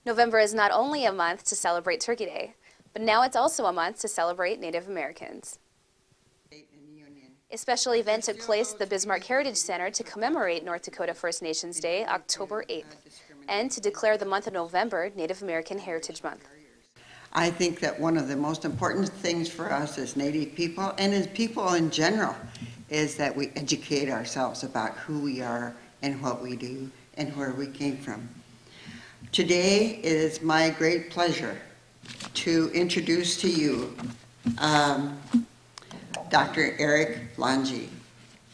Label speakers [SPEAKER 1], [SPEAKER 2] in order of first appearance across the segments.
[SPEAKER 1] November is not only a month to celebrate Turkey Day, but now it's also a month to celebrate Native Americans. A special event took place at the Bismarck Heritage Center to commemorate North Dakota First Nations Day, October 8th, and to declare the month of November Native American Heritage Month.
[SPEAKER 2] I think that one of the most important things for us as Native people, and as people in general, is that we educate ourselves about who we are and what we do and where we came from. Today it is my great pleasure to introduce to you Dr. Eric Lange.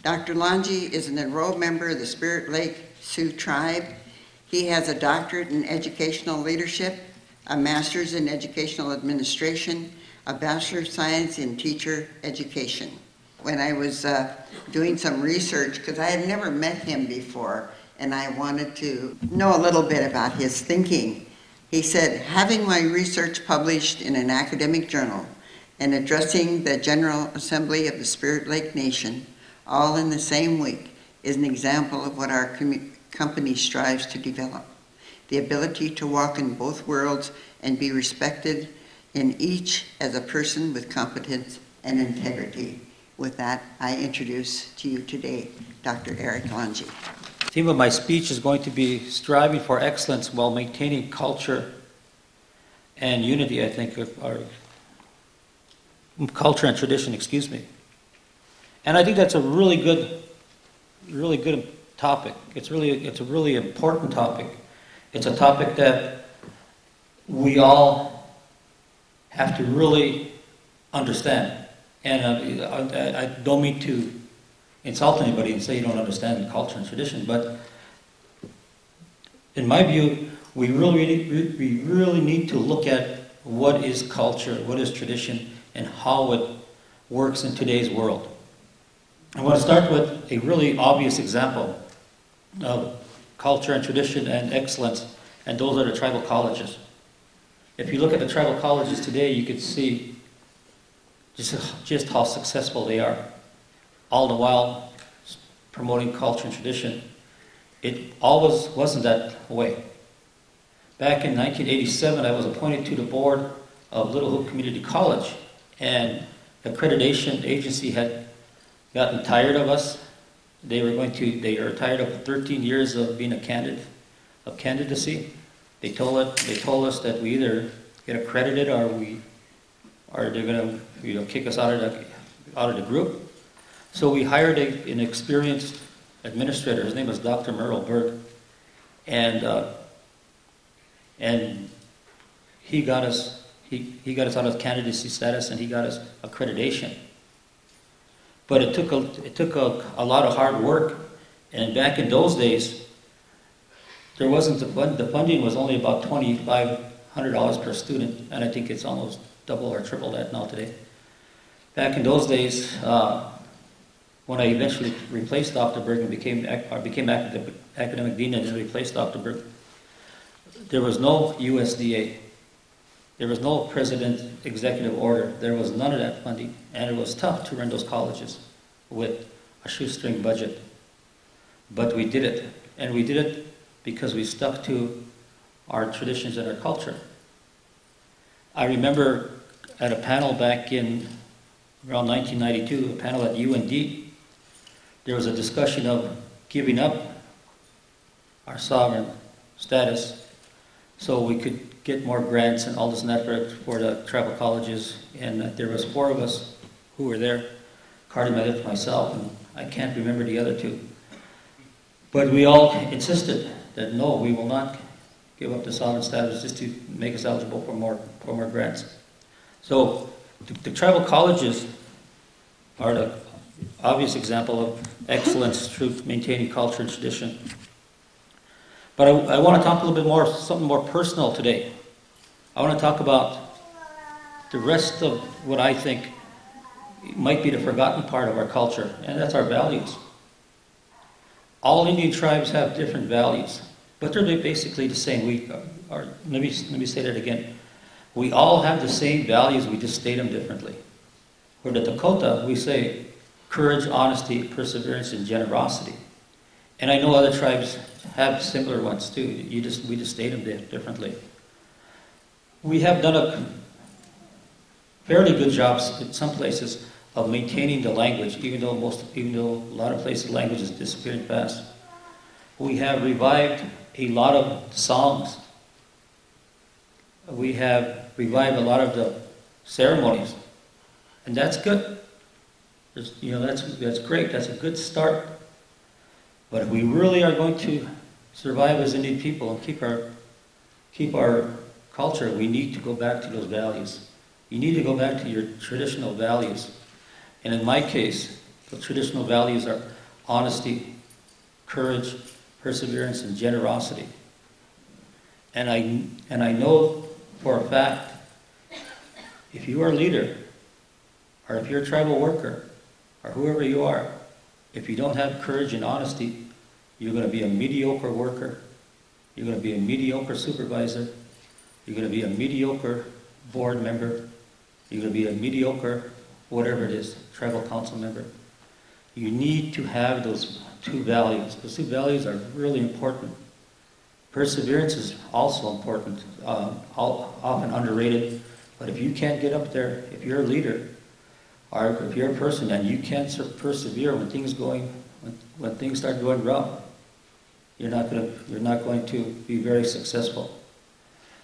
[SPEAKER 2] Dr. Lange is an enrolled member of the Spirit Lake Sioux Tribe. He has a doctorate in educational leadership, a master's in educational administration, a bachelor of science in teacher education. When I was doing some research, because I had never met him before, and I wanted to know a little bit about his thinking, he said, having my research published in an academic journal and addressing the General Assembly of the Spirit Lake Nation all in the same week is an example of what our company strives to develop. The ability to walk in both worlds and be respected in each as a person with competence and integrity. With that, I introduce to you today Dr. Eric Lange.
[SPEAKER 3] The theme of my speech is going to be striving for excellence while maintaining culture and unity, I think, or culture and tradition, excuse me. And I think that's a really good topic. It's a really important topic. It's a topic that we all have to really understand. And I don't mean to insult anybody and say you don't understand culture and tradition, but in my view, we really need to look at what is culture, what is tradition, and how it works in today's world. I want to start with a really obvious example of culture and tradition and excellence, and those are the tribal colleges. If you look at the tribal colleges today, you can see just how successful they are, all the while promoting culture and tradition. It always wasn't that way. Back in 1987, I was appointed to the board of Little Hope Community College, and the accreditation agency had gotten tired of us. They were tired of 13 years of being a candidate, of candidacy. They told us that we either get accredited or they're going to kick us out of the group. So we hired an experienced administrator. His name was Dr. Merle Berg, and he got us out of candidacy status, and he got us accreditation. But it took a lot of hard work, and back in those days, there wasn't the funding was only about $2,500 per student, and I think it's almost double or triple that now today. Back in those days, when I eventually replaced Dr. Berg and became academic dean and then replaced Dr. Berg, there was no USDA. There was no president executive order. There was none of that funding, and it was tough to run those colleges with a shoestring budget. But we did it, and we did it because we stuck to our traditions and our culture. I remember at a panel back in around 1992, a panel at UND, there was a discussion of giving up our sovereign status so we could get more grants and all this network for the tribal colleges, and there was 4 of us who were there, Cardi Meadows, myself, and I can't remember the other 2. But we all insisted that no, we will not give up the sovereign status just to make us eligible for more grants. So the tribal colleges are the obvious example of excellence through maintaining culture and tradition. But I want to talk a little bit more, something more personal today. I want to talk about the rest of what I think might be the forgotten part of our culture, and that's our values. All Indian tribes have different values, but they're basically the same. Let me say that again. We all have the same values, we just state them differently. For the Dakota, we say courage, honesty, perseverance, and generosity. And I know other tribes have similar ones too. We just state them differently. we have done a fairly good job in some places of maintaining the language, even though a lot of places language is disappearing fast. We have revived a lot of songs. We have revived a lot of the ceremonies, and that's good. That's great. That's a good start. But if we really are going to survive as Indian people and keep our culture, we need to go back to those values. You need to go back to your traditional values. And in my case, the traditional values are honesty, courage, perseverance, and generosity. And I know for a fact, if you are a leader, or if you're a tribal worker, or whoever you are, if you don't have courage and honesty, you're going to be a mediocre worker, you're going to be a mediocre supervisor, you're going to be a mediocre board member, you're going to be a mediocre, whatever it is, tribal council member. You need to have those two values. Those two values are really important. Perseverance is also important, often underrated, but if you can't get up there, if you're a leader, or if you're a person and you can't persevere when things start going wrong, you're not going to be very successful.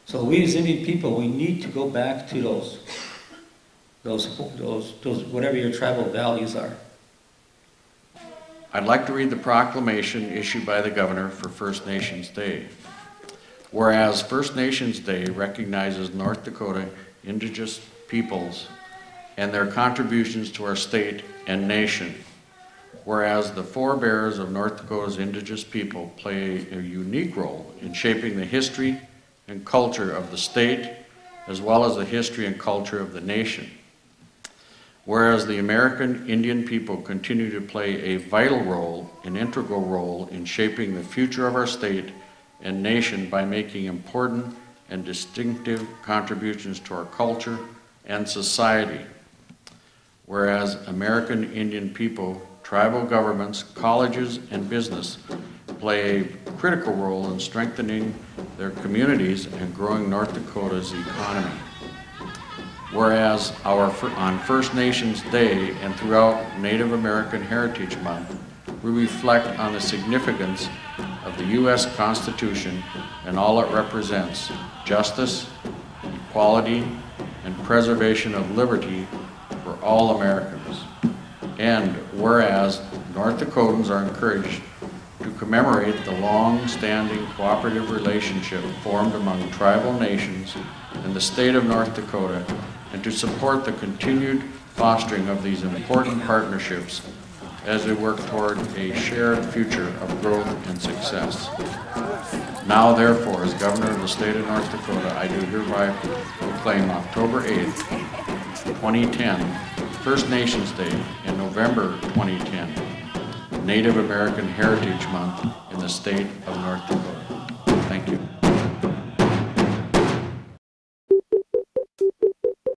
[SPEAKER 3] So we as Indian people, we need to go back to those whatever your tribal values are.
[SPEAKER 4] I'd like to read the proclamation issued by the Governor for First Nations Day. Whereas First Nations Day recognizes North Dakota Indigenous peoples and their contributions to our state and nation. Whereas the forebears of North Dakota's Indigenous people play a unique role in shaping the history and culture of the state, as well as the history and culture of the nation. Whereas the American Indian people continue to play a vital role, an integral role in shaping the future of our state and nation by making important and distinctive contributions to our culture and society. Whereas American Indian people, tribal governments, colleges, and business play a critical role in strengthening their communities and growing North Dakota's economy. Whereas on First Nations Day and throughout Native American Heritage Month, we reflect on the significance of the U.S. Constitution and all it represents: justice, equality, and preservation of liberty for all Americans. And whereas North Dakotans are encouraged to commemorate the long-standing cooperative relationship formed among tribal nations in the state of North Dakota, and to support the continued fostering of these important partnerships as we work toward a shared future of growth and success. Now, therefore, as Governor of the state of North Dakota, I do hereby proclaim October 8th, 2010, First Nations Day, and November 2010, Native American Heritage Month in the state of North Dakota. Thank you.